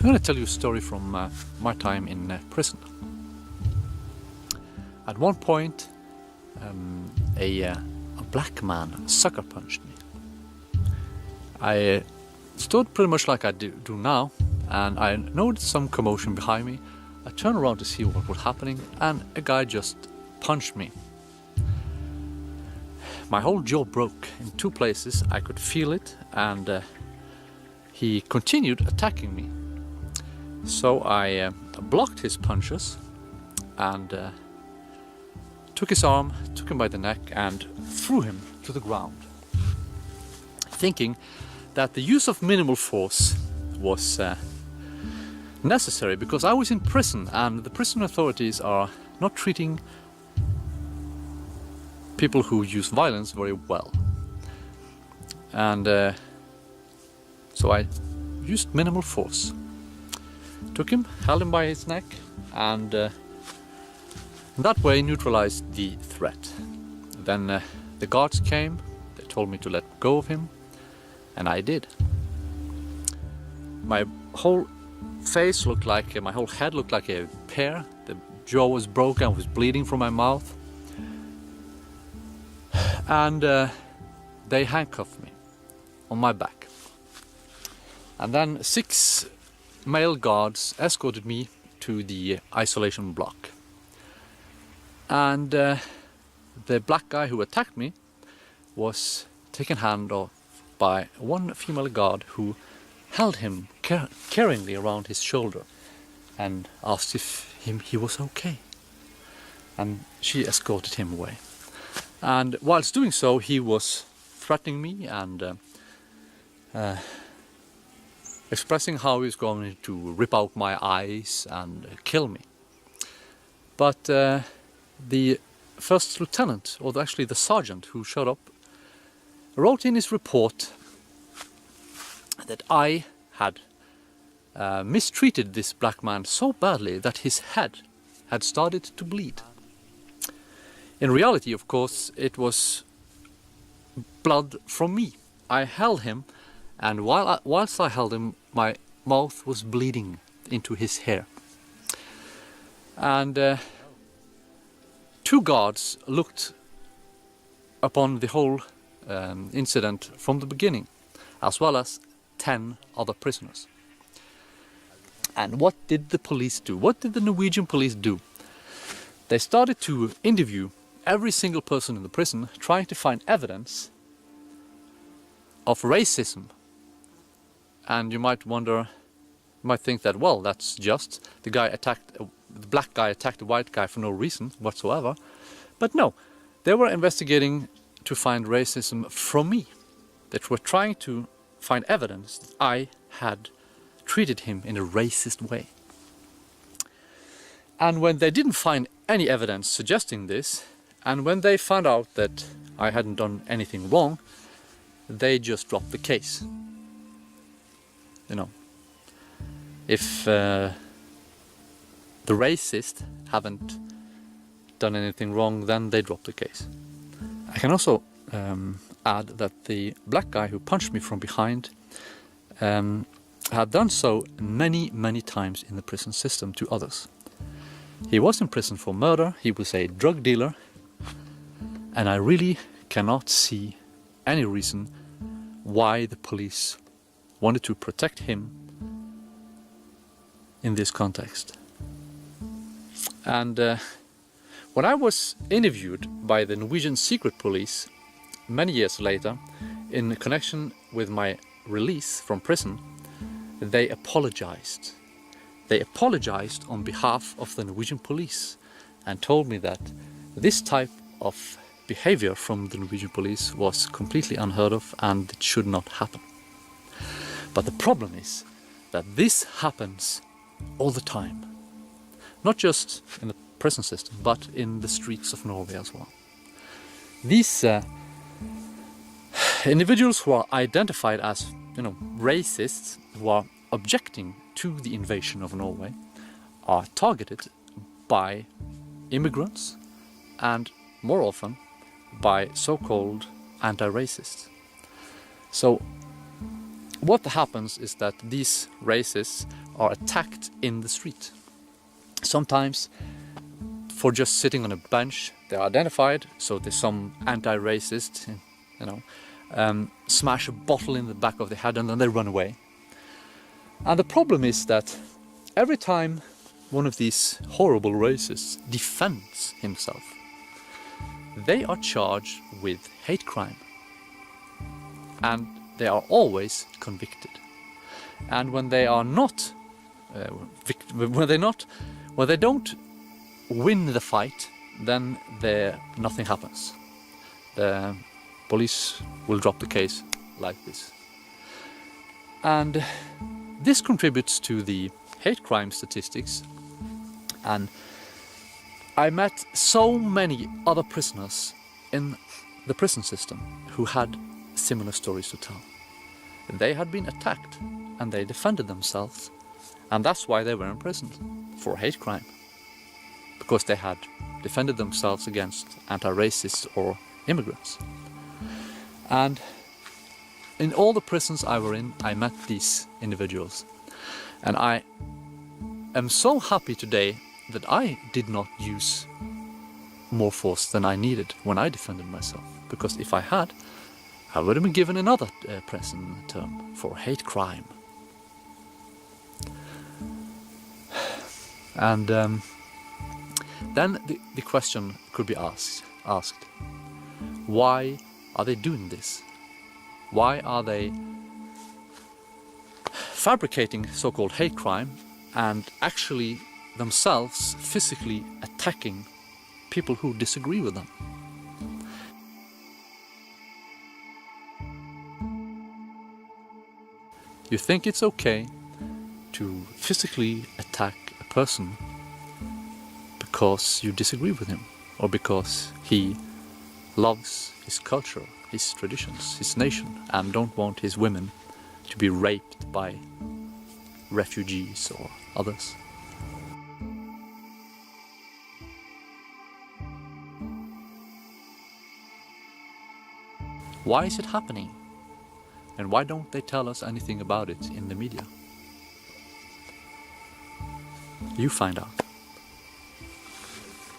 I'm going to tell you a story from my time in prison. At one point, a black man sucker punched me. I stood pretty much like I do now, and I noticed some commotion behind me. I turned around to see what was happening, and a guy just punched me. My whole jaw broke in two places. I could feel it, and he continued attacking me. So I blocked his punches and took his arm, took him by the neck and threw him to the ground, thinking that the use of minimal force was necessary because I was in prison and the prison authorities are not treating people who use violence very well. And so I used minimal force. Took him, held him by his neck, and that way neutralized the threat. Then the guards came, they told me to let go of him, and I did. My whole face looked like, my whole head looked like a pear. The jaw was broken, I was bleeding from my mouth. And they handcuffed me on my back. And then 6 male guards escorted me to the isolation block. And the black guy who attacked me was taken hand of by one female guard who held him caringly around his shoulder and asked if he was okay. And she escorted him away. And whilst doing so, he was threatening me and expressing how he was going to rip out my eyes and kill me. But the first lieutenant, or actually the sergeant who showed up, wrote in his report that I had mistreated this black man so badly that his head had started to bleed. In reality, of course, it was blood from me. I held him, and whilst I held him, my mouth was bleeding into his hair. And 2 guards looked upon the whole incident from the beginning, as well as 10 other prisoners. And what did the police do? What did the Norwegian police do? They started to interview every single person in the prison, trying to find evidence of racism. And you might wonder, you might think that, well, that's just the black guy attacked the white guy for no reason whatsoever. But no, they were investigating to find racism from me. They were trying to find evidence that I had treated him in a racist way. And when they didn't find any evidence suggesting this, and when they found out that I hadn't done anything wrong, they just dropped the case. You know, if the racist haven't done anything wrong, then they drop the case. I can also add that the black guy who punched me from behind had done so many times in the prison system to others. He was in prison for murder, he was a drug dealer, and I really cannot see any reason why the police wanted to protect him in this context. And when I was interviewed by the Norwegian secret police many years later, in connection with my release from prison, they apologized. They apologized on behalf of the Norwegian police and told me that this type of behavior from the Norwegian police was completely unheard of and it should not happen. But the problem is that this happens all the time. Not just in the prison system, but in the streets of Norway as well. These individuals who are identified as, racists, who are objecting to the invasion of Norway, are targeted by immigrants and, more often, by so-called anti-racists. So what happens is that these races are attacked in the street. Sometimes for just sitting on a bench, they're identified, so there's some anti-racist, you know, smash a bottle in the back of the head and then they run away. And the problem is that every time one of these horrible racists defends himself, they are charged with hate crime. And they are always convicted. And when they are not, when they don't win the fight, then nothing happens. The police will drop the case like this. And this contributes to the hate crime statistics. And I met so many other prisoners in the prison system who had similar stories to tell. They had been attacked and they defended themselves, and that's why they were in prison, for hate crime, because they had defended themselves against anti-racists or immigrants. And in all the prisons I were in, I met these individuals, and I am so happy today that I did not use more force than I needed when I defended myself, because if I had, I would have been given another prison term for hate crime. And then the question could be asked, why are they doing this? Why are they fabricating so-called hate crime and actually themselves physically attacking people who disagree with them? You think it's okay to physically attack a person because you disagree with him, or because he loves his culture, his traditions, his nation, and don't want his women to be raped by refugees or others. Why is it happening? And why don't they tell us anything about it in the media? You find out.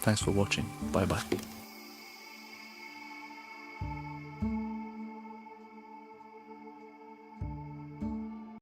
Thanks for watching. Bye bye.